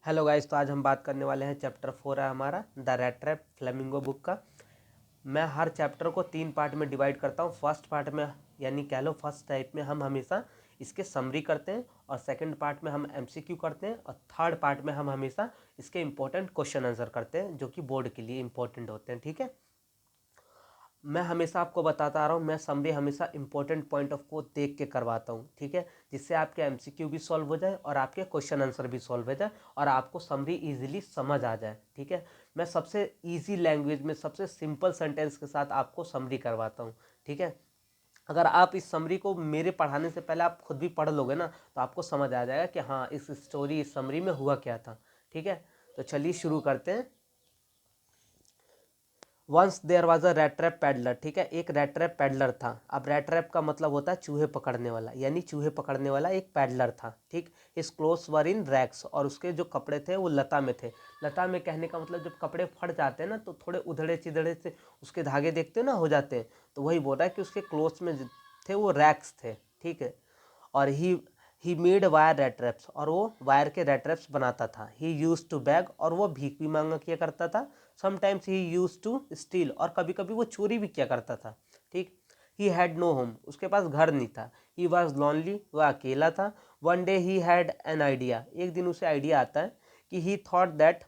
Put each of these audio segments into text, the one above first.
Hello guys, तो आज हम बात करने वाले हैं चैप्टर 4 है हमारा the rat trap flamingo book का। मैं हर चैप्टर को 3 पार्ट में डिवाइड करता हूँ। फर्स्ट पार्ट में यानी कह लो फर्स्ट टाइप में हम हमेशा इसके समरी करते हैं, और सेकंड पार्ट में हम एमसीक्यू करते हैं, और थर्ड पार्ट में हम हमेशा इसके इंपॉर्टेंट क्वेश्चन आंसर करते हैं जो कि बोर्ड के लिए इंपॉर्टेंट होते हैं। ठीक है, मैं हमेशा आपको बताता आ रहा हूँ, मैं समरी हमेशा इंपॉर्टेंट पॉइंट ऑफ को देख के करवाता हूँ। ठीक है, जिससे आपके एमसीक्यू भी सॉल्व हो जाए और आपके क्वेश्चन आंसर भी सॉल्व हो जाए और आपको समरी इजीली समझ आ जाए। ठीक है, मैं सबसे इजी लैंग्वेज में सबसे सिंपल सेंटेंस के साथ आपको समरी करवाता हूँ। ठीक है, अगर आप इस समरी को मेरे पढ़ाने से पहले आप खुद भी पढ़ लोगे ना, तो आपको समझ आ जाएगा कि हाँ इस स्टोरी इस समरी में हुआ क्या था। ठीक है, तो चलिए शुरू करते हैं। Once there was a rat trap peddler. ठीक है, एक रैट ट्रैप पैडलर था। अब रैट ट्रैप का मतलब होता है चूहे पकड़ने वाला, यानी चूहे पकड़ने वाला एक पैडलर था। ठीक, his clothes were in rags, और उसके जो कपड़े थे वो लता में थे। लता में कहने का मतलब जब कपड़े फट जाते हैं ना तो थोड़े उधड़े चिधड़े से उसके धागे देखते हो ना हो जाते हैं, तो वही बोल रहा है कि उसके क्लोथ्स में थे वो रैक्स थे। ठीक है, और he made wire rate traps, और वो वायर के रेट ट्रैप्स बनाता था। ही यूज टू बैग, और वो भीख भी मांगा किया करता था। Sometimes he used to steal, और कभी कभी वो चोरी भी किया करता था। ठीक, ही हैड नो होम, उसके पास घर नहीं था। ही वॉज लॉनली, वह अकेला था। One day he had an idea, एक दिन उसे आइडिया आता है कि he thought that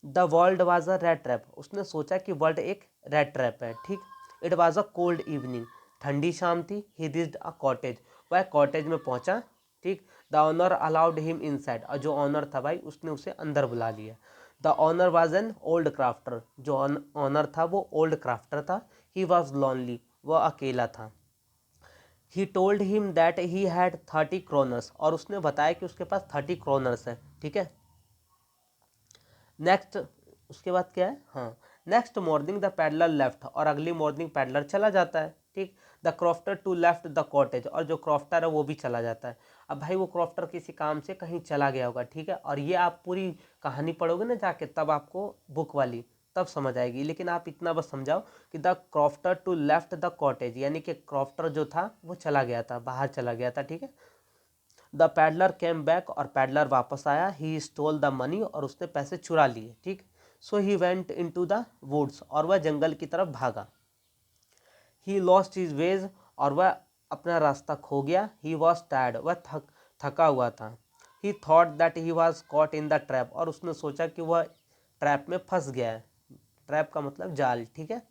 the world was a rat trap, उसने सोचा कि वर्ल्ड एक रेट ट्रैप है। ठीक, it was a cold evening, ठंडी शाम थी। ही रीच्ड अ कॉटेज, वह कॉटेज में पहुंचा। ठीक, the owner allowed him inside, और जो ऑनर था भाई उसने उसे अंदर बुला लिया। The owner was an old crofter, जो ऑनर था वो ओल्ड क्राफ्टर था। ही वॉज लॉनली, वह अकेला था। He told him that he had 30 kroners, और उसने बताया कि उसके पास 30 क्रोनर्स है। ठीक है, नेक्स्ट उसके बाद क्या है, हाँ, next morning the peddler left, और अगली मॉर्निंग पैडलर चला जाता है। ठीक, the crofter too left the cottage, और जो क्रॉफ्टर है वो भी चला जाता है। अब भाई वो क्रॉफ्टर किसी काम से कहीं चला गया होगा। ठीक है, और ये आप पूरी कहानी पढ़ोगे ना जाके, तब आपको बुक वाली तब समझ आएगी, लेकिन आप इतना बस समझाओ कि the crofter too left the cottage, यानी कि क्रॉफ्टर जो था वो चला गया था, बाहर चला गया था। ठीक है, द पैडलर केम बैक, और पैडलर वापस आया। ही स्टोल द मनी, और उसने पैसे चुरा लिए। ठीक, so he went into the woods, और वह जंगल की तरफ भागा। ही लॉस्ट हिज वेज, और वह अपना रास्ता खो गया। ही वॉज टायर्ड, वह थका हुआ था। ही thought that he was caught in the trap, और उसने सोचा कि वह ट्रैप में फंस गया है। ट्रैप का मतलब जाल। ठीक है,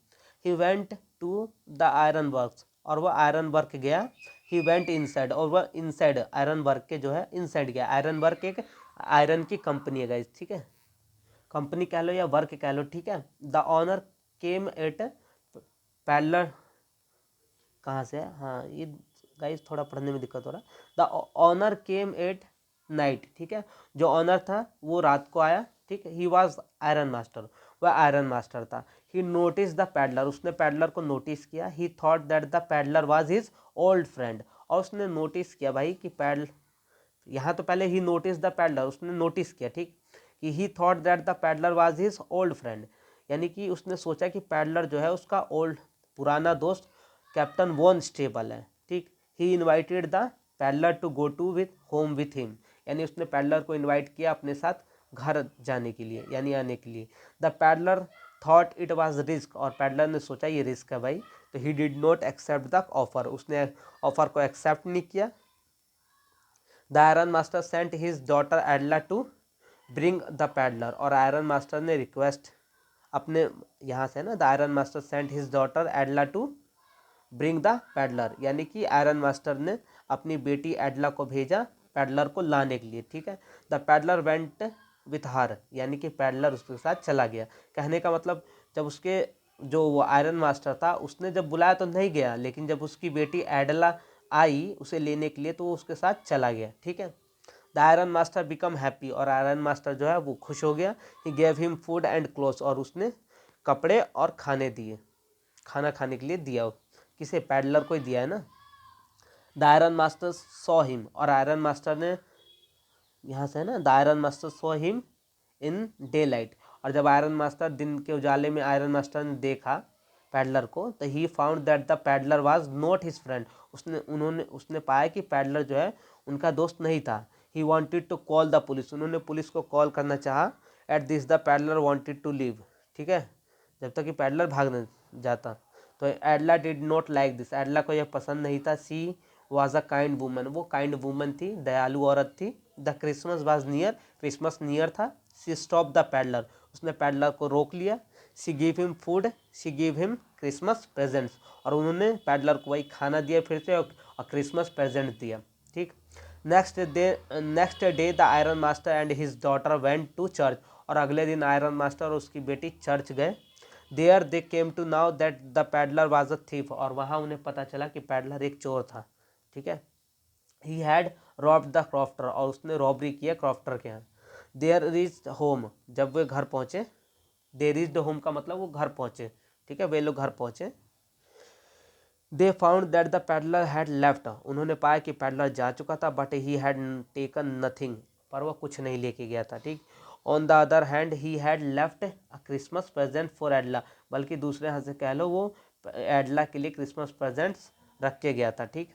he went to the iron works, और वह आयरन वर्क गया। ही वेंट इनसाइड, और वह इनसाइड आयरन वर्क के जो है इनसाइड गया। आयरन वर्क एक आयरन की कंपनी है गाइस। ठीक है, कंपनी कह लो या वर्क कह लो। ठीक है, the owner came at peddler, कहाँ से है, हाँ ये गाइस थोड़ा पढ़ने में दिक्कत हो रहा है। The owner came at night. ठीक है, जो ऑनर था वो रात को आया। ठीक है, ही वॉज आयरन मास्टर, वह आयरन मास्टर था। ही नोटिस द पैडलर, उसने पैडलर को नोटिस किया। ही thought that the peddler was his old friend, और उसने नोटिस किया भाई कि पैडल, यहाँ तो पहले ही नोटिस द पैडलर, उसने नोटिस किया। ठीक, कि he thought that the peddler was his old friend, यानी कि उसने सोचा कि पैडलर जो है उसका ओल्ड पुराना दोस्त कैप्टन वॉन स्टेबल है। ठीक, he invited the peddler to go to with home with him, यानी उसने पैडलर को इनवाइट किया अपने साथ घर जाने के लिए, यानी आने के लिए। The peddler thought it was risk, और पैडलर ने सोचा ये रिस्क है भाई, तो he did not accept the offer, उसने ऑफर को एक्सेप्ट नहीं किया। The iron master sent his daughter Edla to bring the peddler, और आयरन मास्टर ने रिक्वेस्ट अपने यहाँ से ना, the iron master sent his daughter Edla to bring the peddler, यानी कि आयरन मास्टर ने अपनी बेटी एडला को भेजा पैडलर को लाने के लिए। ठीक है, the peddler went with her, यानी कि पैडलर उसके साथ चला गया। कहने का मतलब जब उसके जो वो आयरन मास्टर था उसने जब बुलाया तो नहीं गया, लेकिन जब उसकी बेटी एडला आई उसे लेने के लिए तो वो उसके साथ चला गया। ठीक है, the iron master become happy, और आयरन मास्टर जो है वो खुश हो गया। He gave him food and clothes, और उसने कपड़े और खाने दिए, खाना खाने के लिए दिया। किसे, पैडलर को ही दिया है ना। The iron master saw him, और आयरन मास्टर ने यहाँ से है ना, the iron master saw him in day light, और जब आयरन मास्टर दिन के उजाले में आयरन मास्टर ने देखा पैडलर को, तो he found that the peddler was not his friend, उसने पाया कि पैडलर जो है उनका दोस्त नहीं था। He wanted to call the police, उन्होंने पुलिस को कॉल करना चाहा। At this the peddler wanted to leave, ठीक है, जब तक कि पैडलर भागने जाता। तो Edla did not like this, Edla को यह पसंद नहीं था। She was a kind woman, वो काइंड वूमन थी, दयालु औरत थी। The Christmas was near, Christmas near था। सी स्टॉप द पैडलर, उसने पैडलर को रोक लिया। She give him food, she give him Christmas presents, और उन्होंने पैडलर को वही खाना दिया फिर से, और क्रिसमस प्रेजेंट दिया, ठीक। Next day the iron master and his daughter went to church, और अगले दिन आयरन मास्टर और उसकी बेटी चर्च गए। There they came to know that the peddler was a thief, और वहाँ उन्हें पता चला कि पैडलर एक चोर था, ठीक है। He had robbed the crofter, और उसने रॉबरी किया क्रॉफ्टर के यहाँ। देयर रीच्ड होम, जब वे घर पहुँचे, दे रीच्ड होम का मतलब वो घर पहुँचे, ठीक है, वे लोग घर पहुँचे। They found that the peddler had left, उन्होंने पाया कि पैडलर जा चुका था। But he had taken nothing, पर वह कुछ नहीं लेके गया था, ठीक। On the other hand he had left a Christmas present for Edla, बल्कि दूसरे हाथ से कह लो वो एडला के लिए क्रिसमस प्रेजेंट्स रख के गया था, ठीक।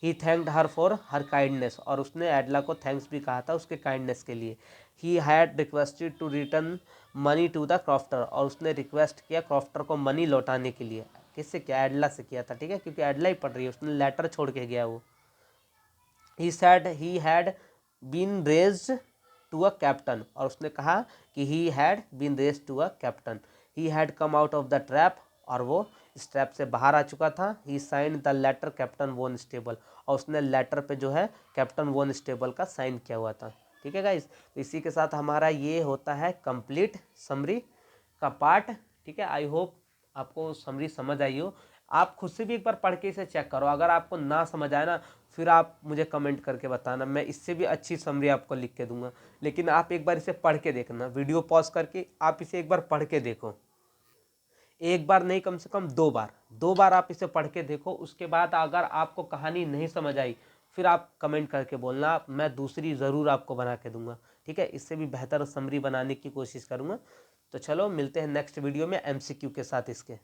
He thanked her for her kindness, और उसने एडला को थैंक्स भी कहा था उसके काइंडनेस के लिए। He had requested to return money to the crofter, और उसने रिक्वेस्ट किया क्रॉफ्टर को मनी लौटाने के लिए। किससे किया? एडला से किया था, ठीक है, क्योंकि एडला ही पढ़ रही है, उसने लेटर छोड़ के गया वो। He said he had been raised to a captain, और उसने कहा कि he had been raised to a captain. He had come out of the trap, और वो इस ट्रैप से बाहर आ चुका था। He sign the letter captain von Stahle, और उसने लेटर पे जो है कैप्टन वॉन स्टेबल का साइन किया हुआ था, ठीक है गाइस। तो इसी के साथ हमारा ये होता है कंप्लीट समरी का पार्ट, ठीक है। आई होप आपको समरी समझ आई हो। आप खुद से भी एक बार पढ़ के इसे चेक करो, अगर आपको ना समझ आए ना, फिर आप मुझे कमेंट करके बताना, मैं इससे भी अच्छी समरी आपको लिख के दूंगा। लेकिन आप एक बार इसे पढ़ के देखना, वीडियो पॉज करके आप इसे एक बार पढ़ के देखो, एक बार नहीं, कम से कम 2 बार, 2 बार आप इसे पढ़ के देखो। उसके बाद अगर आपको कहानी नहीं समझ आई, फिर आप कमेंट करके बोलना, मैं दूसरी ज़रूर आपको बना के दूंगा, ठीक है। इससे भी बेहतर समरी बनाने की कोशिश करूँगा। तो चलो मिलते हैं नेक्स्ट वीडियो में MCQ के साथ इसके।